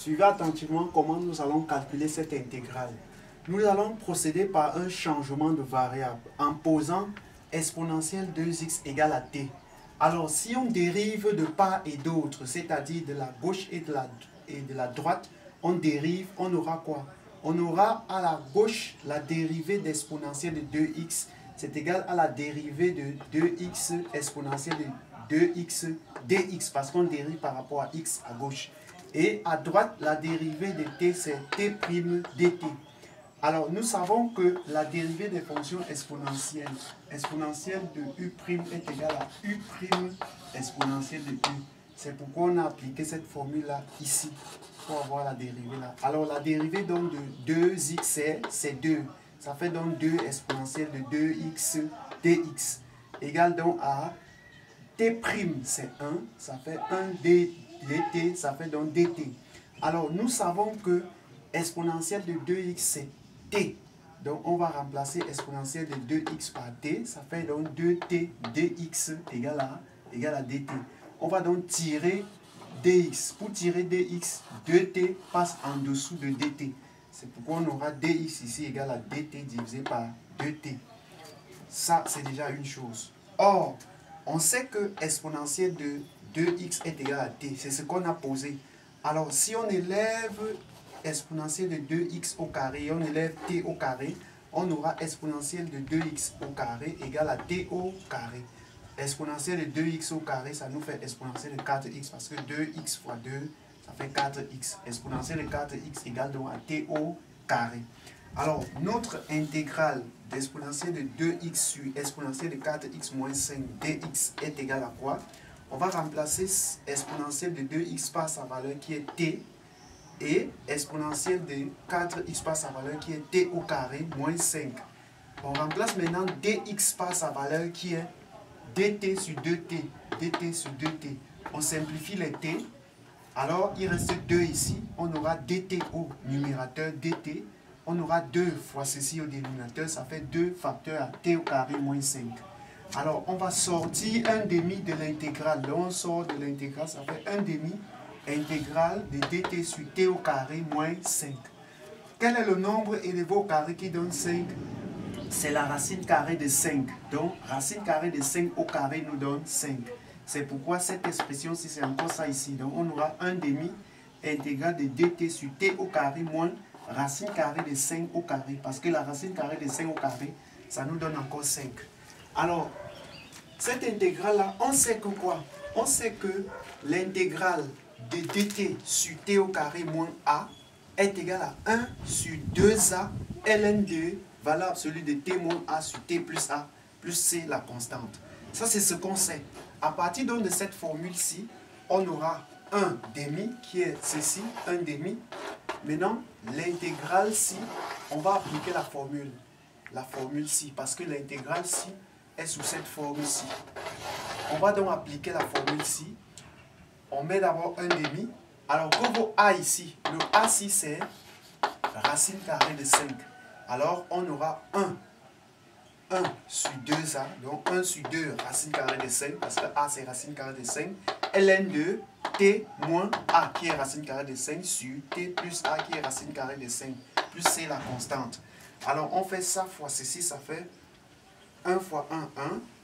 Suivez attentivement comment nous allons calculer cette intégrale. Nous allons procéder par un changement de variable en posant exponentielle 2x égale à t. Alors, si on dérive de part et d'autre, c'est-à-dire de la gauche et de la droite, on dérive, on aura quoi? On aura à la gauche la dérivée d'exponentielle de 2x, c'est égal à la dérivée de 2x exponentielle de 2x dx, parce qu'on dérive par rapport à x à gauche. Et à droite, la dérivée de t, c'est t' dt. Alors, nous savons que la dérivée des fonctions exponentielles de u' est égale à u' exponentielle de u. C'est pourquoi on a appliqué cette formule-là ici, pour avoir la dérivée là. Alors, la dérivée donc de 2x, c'est 2. Ça fait donc 2 exponentielle de 2x dx, égale donc à t', c'est 1, ça fait 1 dt, ça fait donc dt. Alors, nous savons que exponentielle de 2x, c'est t. Donc, on va remplacer exponentielle de 2x par t. Ça fait donc 2t dx égale à dt. On va donc tirer dx. Pour tirer dx, 2t passe en dessous de dt. C'est pourquoi on aura dx ici égale à dt divisé par 2t. Ça, c'est déjà une chose. Or, on sait que exponentielle de 2x est égale à t. C'est ce qu'on a posé. Alors, si on élève exponentielle de 2x au carré et on élève t au carré, on aura exponentielle de 2x au carré égale à t au carré. Exponentielle de 2x au carré, ça nous fait exponentielle de 4x parce que 2x fois 2, ça fait 4x. Exponentielle de 4x égale donc à t au carré. Alors, notre intégrale d'exponentielle de 2x sur exponentielle de 4x moins 5 dx est égale à quoi? On va remplacer exponentielle de 2x par sa valeur qui est t et exponentielle de 4x par sa valeur qui est t au carré moins 5. On remplace maintenant dx par sa valeur qui est dt sur 2t, dt sur 2t. On simplifie les t. Alors, il reste 2 ici. On aura dt au numérateur, dt. On aura 2 fois ceci au dénominateur. Ça fait 2 facteurs à t au carré moins 5. Alors, on va sortir 1 demi de l'intégrale. Donc, on sort de l'intégrale. Ça fait 1 demi intégrale de dt sur t au carré moins 5. Quel est le nombre élevé au carré qui donne 5? C'est la racine carrée de 5. Donc, racine carrée de 5 au carré nous donne 5. C'est pourquoi cette expression-ci, c'est encore ça ici. Donc, on aura 1 demi intégrale de dt sur t au carré moins racine carrée de 5 au carré. Parce que la racine carrée de 5 au carré, ça nous donne encore 5. Alors, cette intégrale-là, on sait que quoi? On sait que l'intégrale de dt sur t au carré moins a est égale à 1 sur 2a ln de valeur absolue de t moins a sur t plus a plus c la constante. Ça, c'est ce qu'on sait. À partir donc de cette formule-ci, on aura 1 demi qui est ceci, 1 demi. Maintenant, l'intégrale-ci, on va appliquer la formule-ci, parce que l'intégrale-ci est sous cette forme-ci. On va donc appliquer la formule-ci. On met d'abord 1 demi. Alors, pour vos a ici, le a ici, c'est racine carrée de 5. Alors, on aura 1 sur 2a, donc 1 sur 2 racine carrée de 5, parce que a c'est racine carrée de 5, ln de t moins a qui est racine carrée de 5 sur t plus a qui est racine carrée de 5, plus c la constante. Alors, on fait ça fois ceci, ça fait 1 fois 1, 1,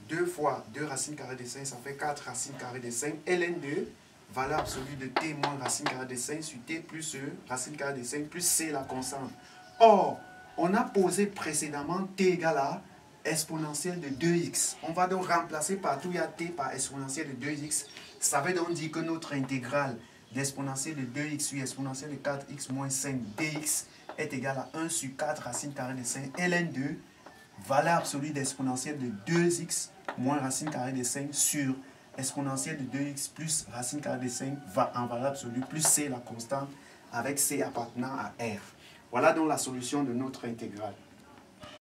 2 fois 2 racine carrée de 5, ça fait 4 racine carrée de 5, ln de valeur absolue de t moins racine carrée de 5 sur t plus racine carrée de 5 plus c la constante. Or, on a posé précédemment t égale à exponentielle de 2x. On va donc remplacer partout il y a t par exponentielle de 2x. Ça veut donc dire que notre intégrale d'exponentielle de 2x sur exponentielle de 4x moins 5 dx est égale à 1 sur 4 racine carrée de 5 ln de valeur absolue d'exponentielle de 2x moins racine carrée de 5 sur exponentielle de 2x plus racine carrée de 5 va en valeur absolue plus c la constante avec c appartenant à r. Voilà donc la solution de notre intégrale.